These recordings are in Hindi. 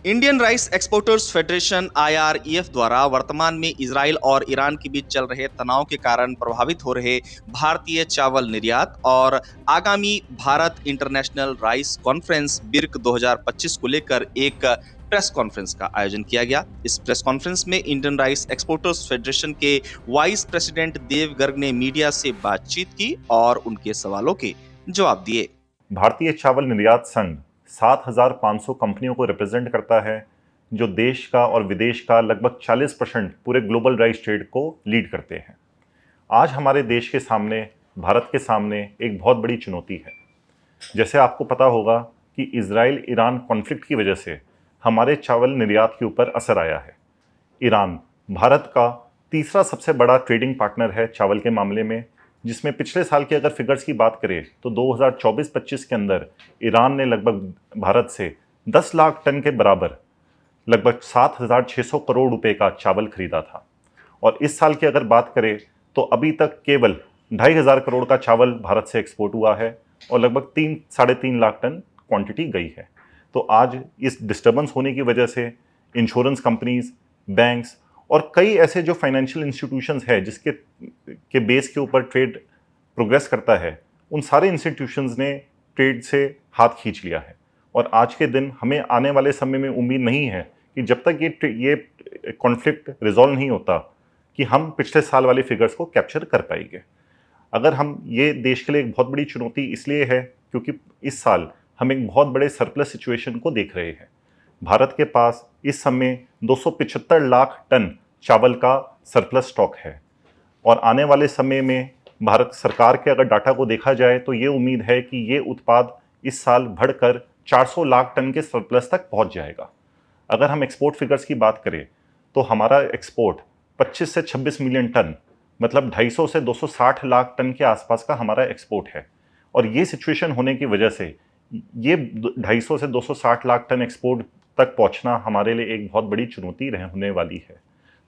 Indian rice exporters federation IREF द्वारा वर्तमान में इजराइल और ईरान के बीच चल रहे तनाव के कारण प्रभावित हो रहे भारतीय चावल निर्यात और आगामी Bharat international rice conference Virk 2025 को लेकर एक प्रेस कॉन्फ्रेंस का आयोजन किया गया। इस प्रेस कॉन्फ्रेंस में इंडियन राइस एक्सपोर्टर्स फेडरेशन के वाइस प्रेसिडेंट देव गर्ग ने मीडिया से बातचीत की और उनके सवालों के जवाब दिए। भारतीय चावल निर्यात संघ 7,500 कंपनियों को रिप्रेजेंट करता है, जो देश का और विदेश का लगभग 40% पूरे ग्लोबल राइस ट्रेड को लीड करते हैं। आज हमारे देश के सामने, भारत के सामने एक बहुत बड़ी चुनौती है। जैसे आपको पता होगा कि इजराइल ईरान कॉन्फ्लिक्ट की वजह से हमारे चावल निर्यात के ऊपर असर आया है। ईरान भारत का तीसरा सबसे बड़ा ट्रेडिंग पार्टनर है चावल के मामले में, जिसमें पिछले साल के अगर फिगर्स की बात करें तो 2024-25 के अंदर ईरान ने लगभग भारत से 10 लाख टन के बराबर लगभग 7,600 करोड़ रुपए का चावल खरीदा था। और इस साल की अगर बात करें तो अभी तक केवल 2,500 करोड़ का चावल भारत से एक्सपोर्ट हुआ है और लगभग 3-3.5 लाख टन क्वांटिटी गई है। तो आज इस डिस्टर्बेंस होने की वजह से इंश्योरेंस कंपनीज, बैंक्स और कई ऐसे जो फाइनेंशियल इंस्टीट्यूशंस है जिसके बेस के ऊपर ट्रेड प्रोग्रेस करता है, उन सारे इंस्टीट्यूशंस ने ट्रेड से हाथ खींच लिया है। और आज के दिन हमें आने वाले समय में उम्मीद नहीं है कि जब तक ये कॉन्फ्लिक्ट रिजॉल्व नहीं होता कि हम पिछले साल वाले फिगर्स को कैप्चर कर पाएंगे। अगर हम ये देश के लिए एक बहुत बड़ी चुनौती इसलिए है क्योंकि इस साल हम एक बहुत बड़े सरप्लस सिचुएशन को देख रहे हैं। भारत के पास इस समय 275 लाख टन चावल का सरप्लस स्टॉक है और आने वाले समय में भारत सरकार के अगर डाटा को देखा जाए तो ये उम्मीद है कि ये उत्पाद इस साल बढ़कर 400 लाख टन के सरप्लस तक पहुंच जाएगा। अगर हम एक्सपोर्ट फिगर्स की बात करें तो हमारा एक्सपोर्ट 25 से 26 मिलियन टन, मतलब 250 से 260 लाख टन के आसपास का हमारा एक्सपोर्ट है। और ये सिचुएशन होने की वजह से ये 250 से 260 लाख टन एक्सपोर्ट तक पहुंचना हमारे लिए एक बहुत बड़ी चुनौती होने वाली है।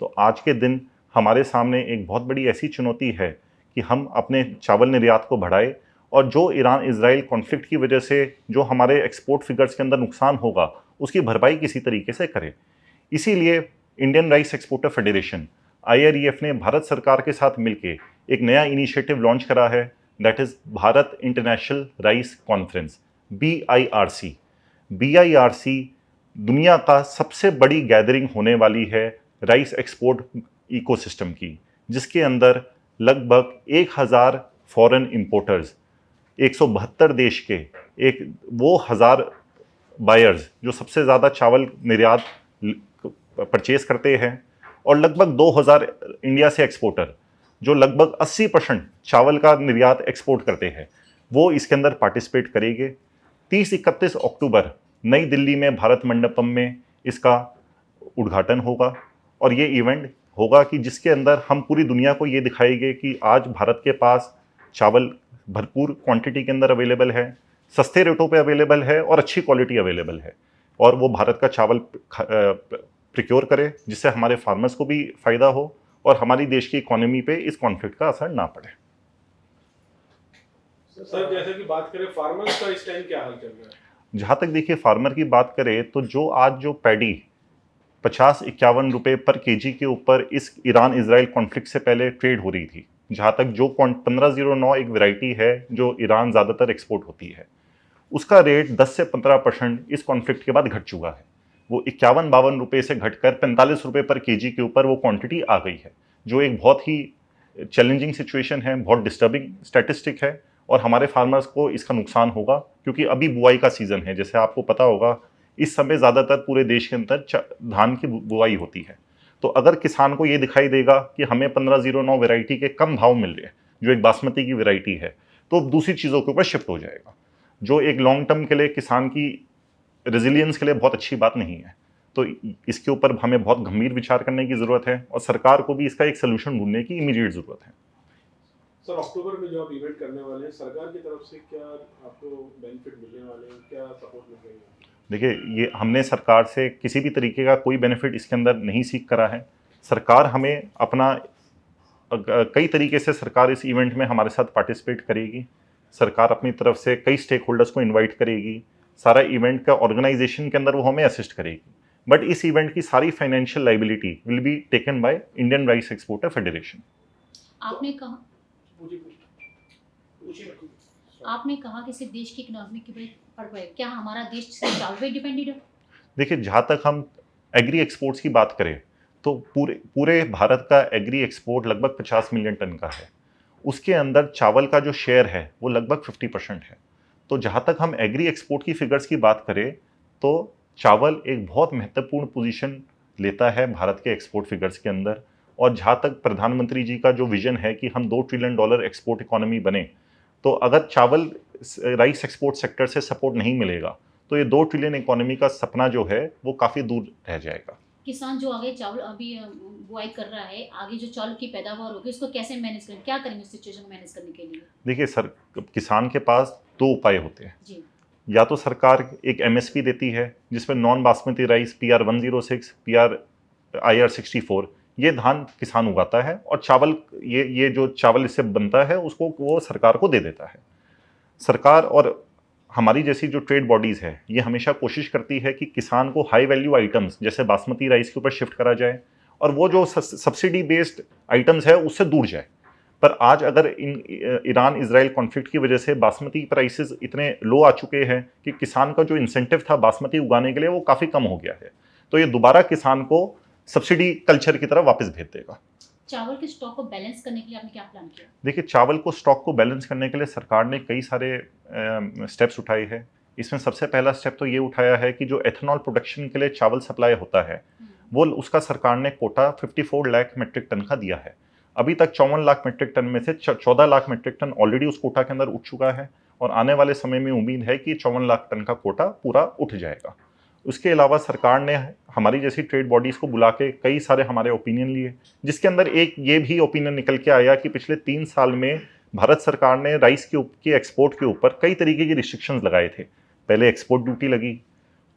तो आज के दिन हमारे सामने एक बहुत बड़ी ऐसी चुनौती है कि हम अपने चावल निर्यात को बढ़ाएं और जो ईरान इजराइल कॉन्फ्लिक्ट की वजह से जो हमारे एक्सपोर्ट फिगर्स के अंदर नुकसान होगा उसकी भरपाई किसी तरीके से करें। इसीलिए Indian rice exporter federation IREF ने भारत सरकार के साथ मिलकर एक नया इनिशिएटिव लॉन्च करा है, that is Bharat international rice conference, BIRC। BIRC दुनिया का सबसे बड़ी गैदरिंग होने वाली है राइस एक्सपोर्ट इकोसिस्टम की, जिसके अंदर लगभग 1,000 फॉरेन इंपोर्टर्स, 172 देश के एक वो 1,000 बायर्स जो सबसे ज़्यादा चावल निर्यात परचेज करते हैं और लगभग 2,000 इंडिया से एक्सपोर्टर जो लगभग 80% चावल का निर्यात एक्सपोर्ट करते हैं, वो इसके अंदर पार्टिसिपेट करेंगे। 30-31 अक्टूबर नई दिल्ली में भारत मंडपम में इसका उद्घाटन होगा और ये इवेंट होगा कि जिसके अंदर हम पूरी दुनिया को ये दिखाएंगे कि आज भारत के पास चावल भरपूर क्वांटिटी के अंदर अवेलेबल है, सस्ते रेटों पे अवेलेबल है और अच्छी क्वालिटी अवेलेबल है, और वो भारत का चावल प्रिक्योर करे जिससे हमारे फार्मर्स को भी फायदा हो और हमारी देश की इकोनॉमी पे इस कॉन्फ्लिक्ट का असर ना पड़े। सर, जैसे कि बात करें फार्मर्स का इस टाइम क्या हाल चल रहा है? जहाँ तक देखिए फार्मर की बात करें तो जो पैडी 50-51 रुपए पर केजी के ऊपर इस ईरान इजराइल कॉन्फ्लिक्ट से पहले ट्रेड हो रही थी, जहाँ तक जो 1509 एक वैरायटी है जो ईरान ज़्यादातर एक्सपोर्ट होती है, उसका रेट 10 से 15% इस कॉन्फ्लिक्ट के बाद घट चुका है। वो 51-52 रुपये से घटकर 45 रुपये पर केजी के ऊपर वो क्वांटिटी आ गई है, जो एक बहुत ही चैलेंजिंग सिचुएशन है, बहुत डिस्टर्बिंग स्टैटिस्टिक है और हमारे फार्मर्स को इसका नुकसान होगा क्योंकि अभी बुआई का सीज़न है। जैसे आपको पता होगा इस समय ज़्यादातर पूरे देश के अंदर धान की बुआई होती है। तो अगर किसान को ये दिखाई देगा कि हमें 1509 वैरायटी के कम भाव मिल रहे हैं, जो एक बासमती की वैरायटी है, तो दूसरी चीज़ों के ऊपर शिफ्ट हो जाएगा, जो एक लॉन्ग टर्म के लिए किसान की रेजिलियंस के लिए बहुत अच्छी बात नहीं है। तो इसके ऊपर हमें बहुत गंभीर विचार करने की ज़रूरत है और सरकार को भी इसका एक सोल्यूशन ढूंढने की इमीडिएट ज़रूरत है। सर, अक्टूबर में जो आप इवेंट करने वाले हैं, सरकार की तरफ से क्या आपको बेनिफिट मिलने वाले हैं, क्या सपोर्ट मिल रही है? देखिए, ये हमने सरकार से किसी भी तरीके का कोई बेनिफिट इसके अंदर नहीं सीख करा है। सरकार हमें अपना कई तरीके से सरकार इस इवेंट में हमारे साथ पार्टिसिपेट करेगी। सरकार अपनी तरफ से कई स्टेक होल्डर्स को इनवाइट करेगी, सारा इवेंट का ऑर्गेनाइजेशन के अंदर वो हमें असिस्ट करेगी। बट इस इवेंट की सारी financial liability will be taken by Indian rice exporter federation. आपने कहा पूछिए। आपने कहा कि सिर्फ देश की इकोनॉमी के ऊपर पड़ पाए, क्या हमारा देश सिर्फ चावल पे डिपेंडेड है? देखिए, जहाँ तक हम एग्री एक्सपोर्ट्स की बात करें तो पूरे पूरे भारत का एग्री एक्सपोर्ट लगभग 50 मिलियन टन का है। उसके अंदर चावल का जो शेयर है वो लगभग 50% है। तो जहाँ तक हम एग्री एक्सपोर्ट की फिगर्स की बात करें तो चावल एक बहुत महत्वपूर्ण पोजीशन लेता है भारत के एक्सपोर्ट फिगर्स के अंदर। और जहाँ तक प्रधानमंत्री जी का जो विजन है कि हम $2 ट्रिलियन एक्सपोर्ट इकोनॉमी बने, तो अगर चावल राइस एक्सपोर्ट सेक्टर से सपोर्ट नहीं मिलेगा तो ये 2 ट्रिलियन इकोनॉमी का सपना जो है वो काफ़ी दूर रह जाएगा। किसान जो आगे चावल अभी बुआई कर रहा है, आगे जो चावल की पैदावार होगी उसको कैसे मैनेज करें, क्या करेंगे उस सिचुएशन को मैनेज करने के लिए? देखिए सर, किसान के पास दो उपाय होते हैं। जी। या तो सरकार एक एमएसपी देती है जिसमें non basmati rice PR-106, IR-64 ये धान किसान उगाता है और चावल ये जो चावल इससे बनता है उसको वो सरकार को दे देता है। सरकार और हमारी जैसी जो ट्रेड बॉडीज है ये हमेशा कोशिश करती है कि किसान को हाई वैल्यू आइटम्स जैसे बासमती राइस के ऊपर शिफ्ट करा जाए और वो जो सब्सिडी बेस्ड आइटम्स है उससे दूर जाए। पर आज अगर ईरान इजराइल कॉन्फ्लिक्ट की वजह से बासमती प्राइसेस इतने लो आ चुके हैं कि किसान का जो इंसेंटिव था बासमती उगाने के लिए वो काफ़ी कम हो गया है, तो ये दोबारा किसान को सब्सिडी कल्चर की तरफ वापस भेज देगा। चावल के स्टॉक को बैलेंस करने के लिए आपने क्या प्लान किया? देखिए, चावल को स्टॉक को बैलेंस करने के लिए सरकार ने कई सारे स्टेप्स उठाए हैं। इसमें सबसे पहला स्टेप तो ये उठाया है कि जो एथेनॉल प्रोडक्शन के लिए चावल सप्लाई होता है वो उसका सरकार ने कोटा 54 लाख मेट्रिक टन का दिया है। अभी तक 54 लाख मेट्रिक टन में से 14 लाख मेट्रिक टन ऑलरेडी उस कोटा के अंदर उठ चुका है और आने वाले समय में उम्मीद है कि 54 लाख टन का कोटा पूरा उठ जाएगा। उसके अलावा सरकार ने हमारी जैसी ट्रेड बॉडीज़ को बुला के कई सारे हमारे ओपिनियन लिए, जिसके अंदर एक ये भी ओपिनियन निकल के आया कि पिछले 3 साल में भारत सरकार ने राइस के एक्सपोर्ट के ऊपर कई तरीके की रिस्ट्रिक्शंस लगाए थे। पहले एक्सपोर्ट ड्यूटी लगी,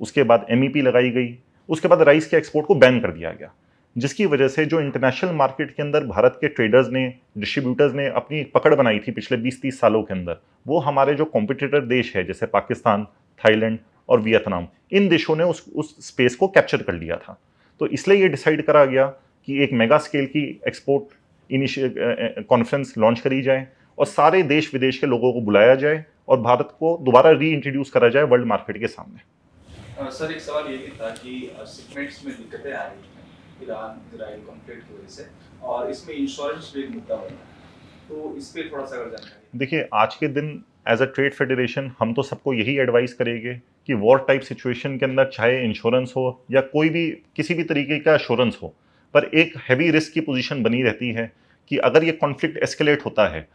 उसके बाद MEP लगाई गई, उसके बाद राइस के एक्सपोर्ट को बैन कर दिया गया, जिसकी वजह से जो इंटरनेशनल मार्केट के अंदर भारत के ट्रेडर्स ने, डिस्ट्रीब्यूटर्स ने अपनी पकड़ बनाई थी पिछले 20-30 सालों के अंदर, वो हमारे जो कॉम्पिटिटर देश है जैसे पाकिस्तान, थाईलैंड और वियतनाम, इन देशों ने उस स्पेस को कैप्चर कर लिया था। तो इसलिए ये डिसाइड करा गया कि एक मेगा स्केल की एक्सपोर्ट कॉन्फ्रेंस लॉन्च करी जाए और सारे देश विदेश के लोगों को बुलाया जाए और भारत को दोबारा री इंट्रोड्यूस करा जाए वर्ल्ड मार्केट के सामने। सर, एक सवाल ये भी था कि शिपमेंट्स में दिक्कतें आ रही हैं ईरान इजराइल कॉन्फ्लिक्ट की वजह से, और इसमें इंश्योरेंस भी एक मुद्दा बन रहा है, तो इस पर थोड़ा सा अगर जानकारी। देखिए, आज के दिन एज अ ट्रेड फेडरेशन हम तो सबको यही एडवाइस करेंगे कि वॉर टाइप सिचुएशन के अंदर चाहे इंश्योरेंस हो या कोई भी किसी भी तरीके का एश्योरेंस हो, पर एक हैवी रिस्क की पोजीशन बनी रहती है कि अगर ये कॉन्फ्लिक्ट एस्केलेट होता है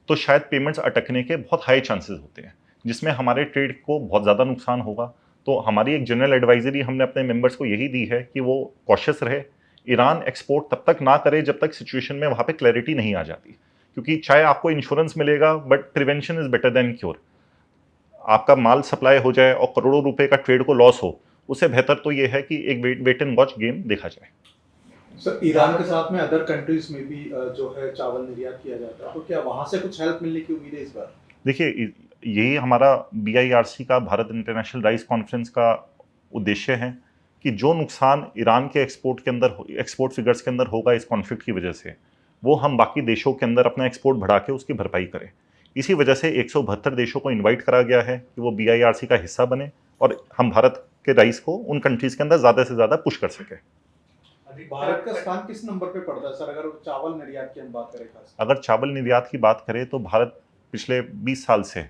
तो शायद पेमेंट्स अटकने के बहुत हाई चांसेस होते हैं, जिसमें हमारे ट्रेड को बहुत ज़्यादा नुकसान होगा। तो हमारी एक जनरल एडवाइजरी हमने अपने मेंबर्स को यही दी है कि वो कॉशियस रहे, ईरान एक्सपोर्ट तब तक ना करे जब तक सिचुएशन में वहाँ पे क्लैरिटी नहीं आ जाती, क्योंकि चाहे आपको इंश्योरेंस मिलेगा but prevention is better than cure. आपका माल सप्लाई हो जाए और करोड़ों रुपए का ट्रेड को लॉस हो, उससे बेहतर तो ये है कि एक वेट एंड वॉच गेम देखा जाए। सर, ईरान के साथ में अदर कंट्रीज में भी जो है चावल निर्यात किया जाता है, तो क्या वहां से कुछ हेल्प मिलने की उम्मीद है इस बार? देखिए, यही हमारा BIRC का भारत इंटरनेशनल राइस कॉन्फ्रेंस का उद्देश्य है कि जो नुकसान ईरान के एक्सपोर्ट फिगर्स के अंदर होगा इस कॉन्फ्लिक्ट की वजह से, वो हम बाकी देशों के अंदर अपना एक्सपोर्ट बढ़ा के उसकी भरपाई करें। इसी वजह से 172 देशों को इनवाइट करा गया है कि वो BIRC का हिस्सा बने और हम भारत के राइस को उन कंट्रीज के अंदर ज़्यादा से ज़्यादा पुश कर सकें। भारत का स्थान किस नंबर पे पड़ता है सर, अगर चावल निर्यात की हम बात करें खास? अगर चावल निर्यात की बात करें तो भारत पिछले 20 साल से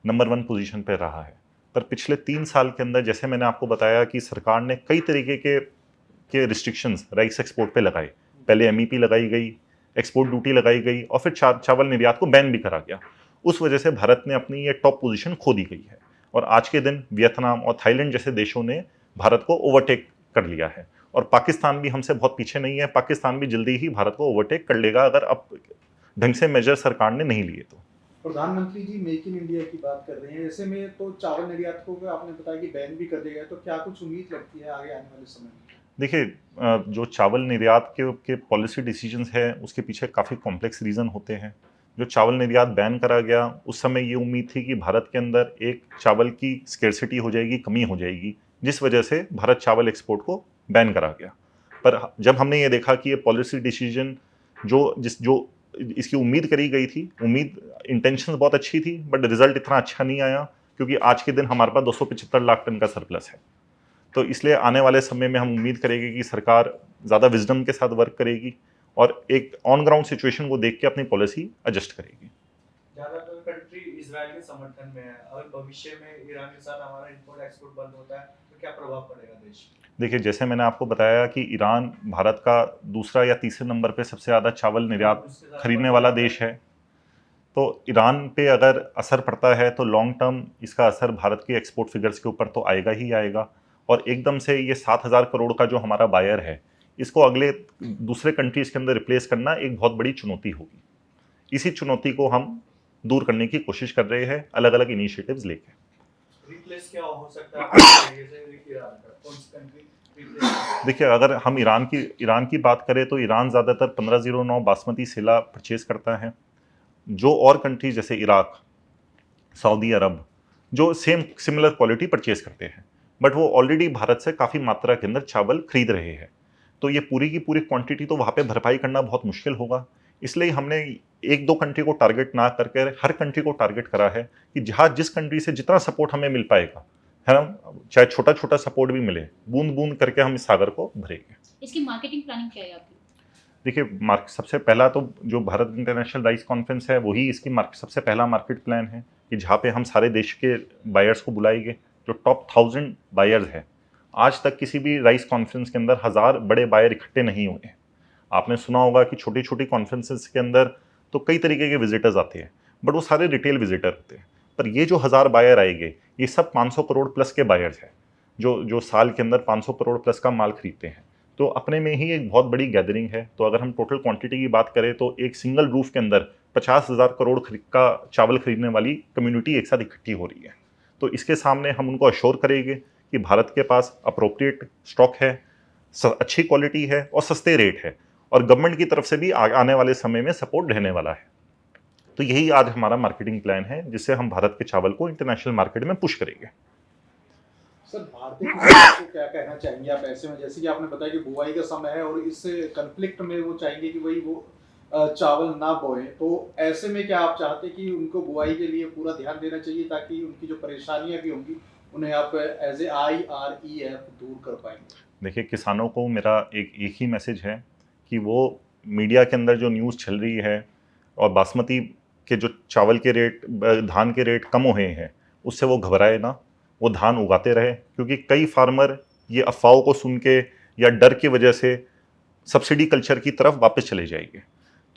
नंबर 1 पोजीशन पर रहा है, पर पिछले 3 साल के अंदर जैसे मैंने आपको बताया कि सरकार ने कई तरीके के रिस्ट्रिक्शंस राइस एक्सपोर्ट पे लगाए। पहले MEP लगाई गई, एक्सपोर्ट ड्यूटी लगाई गई और फिर चावल निर्यात को बैन भी करा गया। उस वजह से भारत ने अपनी ये टॉप पोजीशन खो दी गई है और आज के दिन वियतनाम और थाईलैंड जैसे देशों ने भारत को ओवरटेक कर लिया है और पाकिस्तान भी हमसे बहुत पीछे नहीं है। पाकिस्तान भी जल्दी ही भारत को ओवरटेक कर लेगा अगर अब ढंग से मेजर सरकार ने नहीं लिए तो। प्रधानमंत्री जी मेक इन इंडिया की बात कर रहे हैं, ऐसे में तो चावल निर्यात को आपने बताया कि बैन भी कर दिया गया, तो क्या कुछ उम्मीद लगती है आगे आने वाले समय में? देखिए, जो चावल निर्यात के पॉलिसी डिसीजंस है उसके पीछे काफ़ी कॉम्प्लेक्स रीज़न होते हैं। जो चावल निर्यात बैन करा गया उस समय ये उम्मीद थी कि भारत के अंदर एक चावल की स्केर्सिटी हो जाएगी, कमी हो जाएगी, जिस वजह से भारत चावल एक्सपोर्ट को बैन करा गया। पर जब हमने ये देखा कि ये पॉलिसी डिसीजन जो इसकी उम्मीद करी गई थी, इंटेंशन बहुत अच्छी थी, बट रिजल्ट इतना अच्छा नहीं आया, क्योंकि आज के दिन हमारे पास 275 लाख टन का सरप्लस है। तो इसलिए आने वाले समय में हम उम्मीद करेंगे कि सरकार ज़्यादा विजडम के साथ वर्क करेगी और एक ऑन ग्राउंड सिचुएशन को देख के अपनी पॉलिसी एडजस्ट करेगी। ज़्यादातर कंट्री इजराइल के समर्थन में है, अगर भविष्य में ईरान के साथ हमारा इंपोर्ट एक्सपोर्ट बंद होता है तो क्या प्रभाव पड़ेगा देश में? देखिए, जैसे मैंने आपको बताया कि ईरान भारत का दूसरा या तीसरे नंबर पे सबसे ज़्यादा चावल निर्यात खरीदने वाला देश है। तो ईरान पे अगर असर पड़ता है तो लॉन्ग टर्म इसका असर भारत के एक्सपोर्ट फिगर्स के ऊपर तो आएगा ही आएगा, और एकदम से ये 7,000 करोड़ का जो हमारा बायर है, इसको अगले दूसरे कंट्रीज के अंदर रिप्लेस करना एक बहुत बड़ी चुनौती होगी। इसी चुनौती को हम दूर करने की कोशिश कर रहे हैं अलग अलग इनिशिएटिव्स लेके। रिप्लेस क्या हो सकता है ईरान का? कौन सी कंट्री रिप्लेस? देखिए, अगर हम ईरान की बात करें तो ईरान ज़्यादातर 1509 बासमती सिला परचेज करता है। जो और कंट्रीज जैसे इराक, सऊदी अरब, जो सिमिलर क्वालिटी परचेज करते हैं, बट वो ऑलरेडी भारत से काफ़ी मात्रा के अंदर चावल खरीद रहे हैं। तो ये पूरी की पूरी क्वांटिटी तो वहाँ पे भरपाई करना बहुत मुश्किल होगा। इसलिए हमने एक दो कंट्री को टारगेट ना करके हर कंट्री को टारगेट करा है कि जहाँ जिस कंट्री से जितना सपोर्ट हमें मिल पाएगा, है ना, चाहे छोटा छोटा सपोर्ट भी मिले, बूंद बूंद करके हम इस सागर को भरेंगे। इसकी मार्केटिंग प्लानिंग क्या है आपकी? देखिए, सबसे पहला तो जो भारत इंटरनेशनल राइस कॉन्फ्रेंस है वही इसकी सबसे पहला मार्केट प्लान है कि जहाँ पे हम सारे देश के बायर्स को बुलाएंगे, जो टॉप 1000 बायर्स हैं। आज तक किसी भी राइस कॉन्फ्रेंस के अंदर 1000 बड़े बायर इकट्ठे नहीं हुए हैं। आपने सुना होगा कि छोटी छोटी कॉन्फ्रेंसेस के अंदर तो कई तरीके के विजिटर्स आते हैं, बट वो सारे रिटेल विजिटर होते हैं। पर ये जो 1000 बायर आएंगे, ये सब 500 करोड़ प्लस के बायर्स हैं, जो साल के अंदर 500 करोड़ प्लस का माल खरीदते हैं। तो अपने में ही एक बहुत बड़ी गैदरिंग है। तो अगर हम टोटल क्वांटिटी की बात करें तो एक सिंगल रूफ के अंदर 50,000 करोड़ का चावल खरीदने वाली कम्युनिटी एक साथ इकट्ठी हो रही है। तो इसके सामने हम उनको अश्योर करेंगे कि भारत के पास अप्रोप्रिएट स्टॉक है, अच्छी क्वालिटी है और सस्ते रेट है, और गवर्नमेंट की तरफ से भी आने वाले समय में सपोर्ट रहने वाला है। तो यही आज हमारा मार्केटिंग प्लान है, जिससे हम भारत के चावल को इंटरनेशनल मार्केट में पुश करेंगे। सर, भारतीय किसानों को क्या कहना चाहेंगे आप ऐसे में, जैसे कि आपने बताया कि बुआई का समय है और इस कन्फ्लिक्ट में वो चाहेंगे कि वही वो चावल ना बोएं, तो ऐसे में क्या आप चाहते कि उनको बुआई के लिए पूरा ध्यान देना चाहिए ताकि उनकी जो परेशानियां भी होंगी उन्हें आप एज ए IREF दूर कर पाएंगे? देखिए, किसानों को मेरा एक ही मैसेज है कि वो मीडिया के अंदर जो न्यूज़ चल रही है और बासमती के जो चावल के रेट, धान के रेट कम हुए हैं, उससे वो घबराए ना, वो धान उगाते रहे। क्योंकि कई फार्मर ये अफवाहों को सुन के या डर की वजह से सब्सिडी कल्चर की तरफ वापस चले जाएंगे।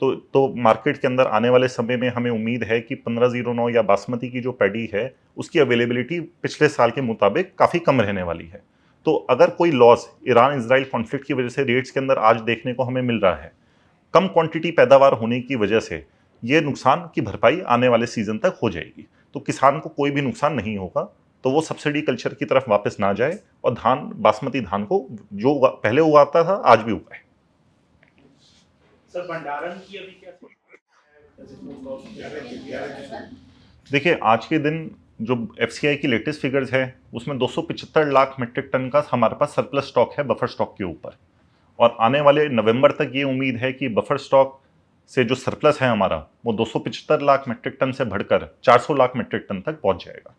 तो मार्केट के अंदर आने वाले समय में हमें उम्मीद है कि 1509 या बासमती की जो पैडी है उसकी अवेलेबिलिटी पिछले साल के मुताबिक काफ़ी कम रहने वाली है। तो अगर कोई लॉस ईरान इजराइल कॉन्फ्लिक्ट की वजह से रेट्स के अंदर आज देखने को हमें मिल रहा है, कम क्वांटिटी पैदावार होने की वजह से ये नुकसान की भरपाई आने वाले सीजन तक हो जाएगी। तो किसान को कोई भी नुकसान नहीं होगा। तो वो सब्सिडी कल्चर की तरफ वापस ना जाए और बासमती धान को जो पहले उगाता था आज भी उगाए। सर, भंडारण की अभी क्या? देखिए, आज के दिन जो FCI की लेटेस्ट फिगर्स है उसमें 275 लाख मीट्रिक टन का हमारे पास सरप्लस स्टॉक है बफर स्टॉक के ऊपर, और आने वाले नवंबर तक ये उम्मीद है कि बफर स्टॉक से जो सरप्लस है हमारा वो 275 लाख मीट्रिक टन से बढ़कर 400 लाख मीट्रिक टन तक पहुंच जाएगा।